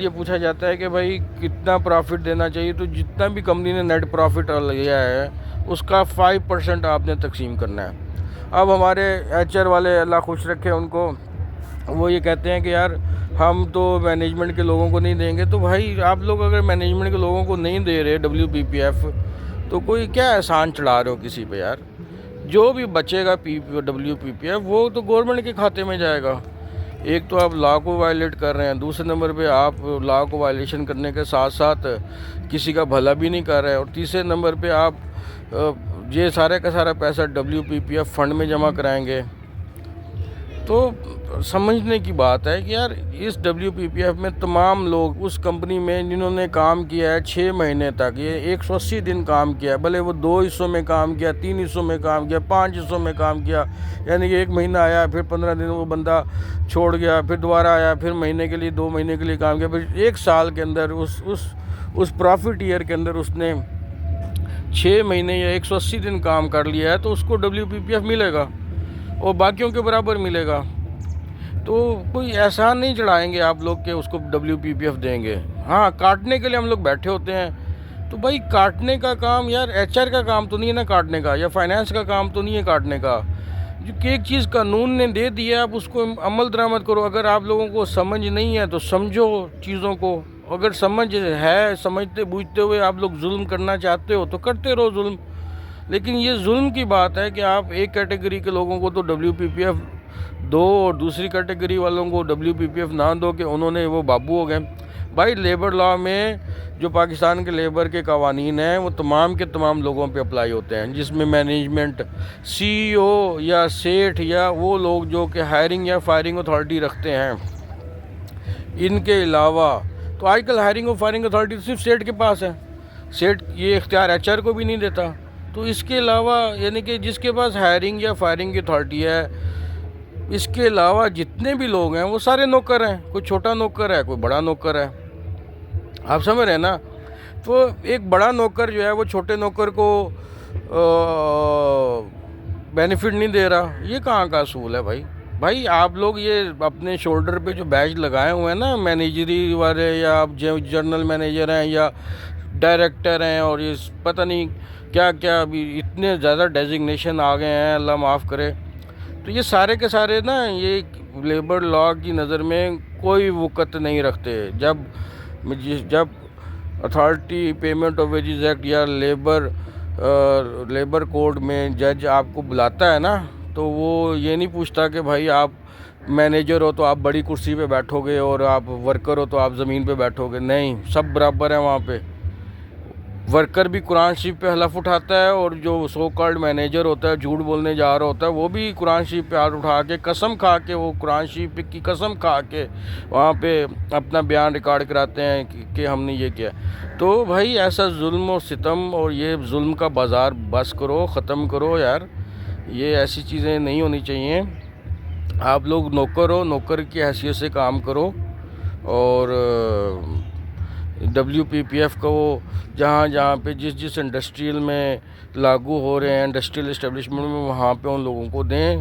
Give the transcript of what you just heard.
یہ پوچھا جاتا ہے کہ بھائی کتنا پروفٹ دینا چاہیے، تو جتنا بھی کمپنی نے نیٹ پروفٹ لیا ہے اس کا 5% آپ نے تقسیم کرنا ہے۔ اب ہمارے ایچ آر والے، اللہ خوش رکھے ان کو، وہ یہ کہتے ہیں کہ یار ہم تو مینجمنٹ کے لوگوں کو نہیں دیں گے۔ تو بھائی آپ لوگ اگر مینجمنٹ کے لوگوں کو نہیں دے رہے WPPF، تو کوئی کیا احسان چڑھا رہے ہو کسی پہ یار؟ جو بھی بچے گا WPPF وہ تو گورنمنٹ کے کھاتے میں جائے گا۔ ایک تو آپ لا کو وائلیٹ کر رہے ہیں، دوسرے نمبر پہ آپ لا کو وائلیشن کرنے کے ساتھ ساتھ کسی کا بھلا بھی نہیں کر رہے، اور تیسرے نمبر پہ آپ یہ سارے کا سارا پیسہ WPPF فنڈ میں جمع کرائیں گے۔ تو سمجھنے کی بات ہے کہ یار اس WPPF میں تمام لوگ اس کمپنی میں جنہوں نے کام کیا ہے 6 مہینے تک، یہ 180 دن کام کیا ہے، بھلے وہ 2 حصوں میں کام کیا، 3 حصوں میں کام کیا، 5 حصوں میں کام کیا، یعنی کہ 1 مہینہ آیا، پھر 15 دن وہ بندہ چھوڑ گیا، پھر دوبارہ آیا، پھر مہینے کے لیے 2 مہینے کے لیے کام کیا، پھر 1 سال کے اندر اس پروفٹ ایئر کے اندر اس نے 6 مہینے یا 180 دن کام کر لیا ہے، تو اس کو WPPF ملے گا اور باقیوں کے برابر ملے گا۔ تو کوئی احسان نہیں چڑھائیں گے آپ لوگ کہ اس کو WPPF دیں گے۔ ہاں، کاٹنے کے لیے ہم لوگ بیٹھے ہوتے ہیں، تو بھائی کاٹنے کا کام یار HR کا کام تو نہیں ہے نا کاٹنے کا، یا فائنانس کا کام تو نہیں ہے کاٹنے کا۔ جو کہ ایک چیز قانون نے دے دیا، آپ اس کو عمل درآمد کرو۔ اگر آپ لوگوں کو سمجھ نہیں ہے تو سمجھو چیزوں کو، اگر سمجھ ہے، سمجھتے بوجھتے ہوئے آپ لوگ ظلم کرنا چاہتے ہو تو کرتے رہو ظلم، لیکن یہ ظلم کی بات ہے کہ آپ ایک کیٹیگری کے لوگوں کو تو WPPF دو اور دوسری کیٹیگری والوں کو WPPF نہ دو کہ انہوں نے وہ بابو ہو گئے۔ بھائی لیبر لا میں جو پاکستان کے لیبر کے قوانین ہیں وہ تمام کے تمام لوگوں پہ اپلائی ہوتے ہیں، جس میں مینجمنٹ، CEO یا سیٹھ یا وہ لوگ جو کہ ہائرنگ یا فائرنگ اتھارٹی رکھتے ہیں، ان کے علاوہ تو آج کل ہائرنگ اور فائرنگ اتھارٹی صرف سیٹ کے پاس ہے، سیٹ یہ اختیار HR کو بھی نہیں دیتا۔ تو اس کے علاوہ یعنی کہ جس کے پاس ہائرنگ یا فائرنگ کی اتھارٹی ہے، اس کے علاوہ جتنے بھی لوگ ہیں وہ سارے نوکر ہیں، کوئی چھوٹا نوکر ہے، کوئی بڑا نوکر ہے، آپ سمجھ رہے ہیں نا؟ تو ایک بڑا نوکر جو ہے وہ چھوٹے نوکر کو بینیفٹ نہیں دے رہا، یہ کہاں کا اصول ہے بھائی آپ لوگ یہ اپنے شولڈر پہ جو بیج لگائے ہوئے ہیں نا، مینیجری والے، یا آپ جنرل مینیجر ہیں یا ڈائریکٹر ہیں، اور یہ پتہ نہیں کیا کیا ابھی اتنے زیادہ ڈیزگنیشن آ گئے ہیں، اللہ معاف کرے، تو یہ سارے کے سارے نا یہ لیبر لا کی نظر میں کوئی وقت نہیں رکھتے۔ جب authority payment of wages act یا لیبر کوڈ میں جج آپ کو بلاتا ہے نا، تو وہ یہ نہیں پوچھتا کہ بھائی آپ مینیجر ہو تو آپ بڑی کرسی پہ بیٹھو گے اور آپ ورکر ہو تو آپ زمین پہ بیٹھو گے، نہیں، سب برابر ہیں وہاں پہ۔ ورکر بھی قرآن شریف پہ حلف اٹھاتا ہے، اور جو سو کالڈ مینیجر ہوتا ہے، جھوٹ بولنے جا رہا ہوتا ہے، وہ بھی قرآن شریف پہ ہاتھ اٹھا کے قسم کھا کے، وہ قرآن شریف کی قسم کھا کے وہاں پہ اپنا بیان ریکارڈ کراتے ہیں کہ ہم نے یہ کیا۔ تو بھائی ایسا ظلم و ستم اور یہ ظلم کا بازار بس کرو، ختم کرو یار، یہ ایسی چیزیں نہیں ہونی چاہیے۔ آپ لوگ نوکر ہو، نوکر کی حیثیت سے کام کرو، اور WPPF کو جہاں پہ جس انڈسٹریل میں لاگو ہو رہے ہیں، انڈسٹریل اسٹیبلشمنٹ میں، وہاں پہ ان لوگوں کو دیں۔